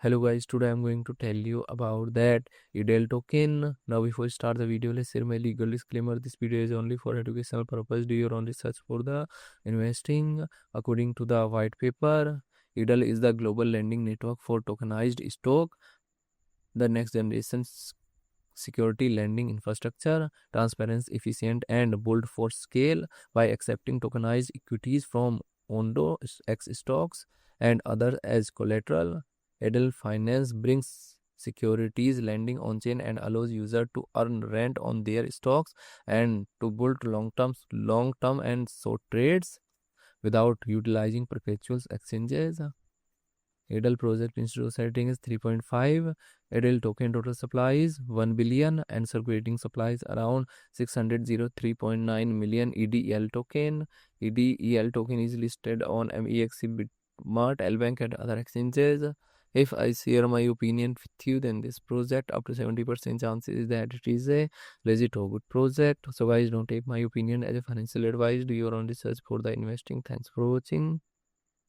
Hello guys, today I'm going to tell you about that Edel token. Now before we start the video, let's share my legal disclaimer. This video is only for educational purpose. Do your own research for the investing. According to the white paper, Edel is the global lending network for tokenized stock, the next generation security lending infrastructure, transparent, efficient, and built for scale. By accepting tokenized equities from Ondo X stocks and others as collateral, Edel Finance brings securities lending on chain and allows users to earn rent on their stocks and to build long term and short trades without utilizing perpetual exchanges. Edel project institute setting is 3.5. Edel token total supply is 1 billion and circulating supplies around 603.9 million EDEL token. EDEL token is listed on MEXC, Bitmart, LBank and other exchanges. If I share my opinion with you, then this project up to 70% chances that it is a legit or good project. So guys, don't take my opinion as a financial advice. Do your own research for the investing. Thanks for watching.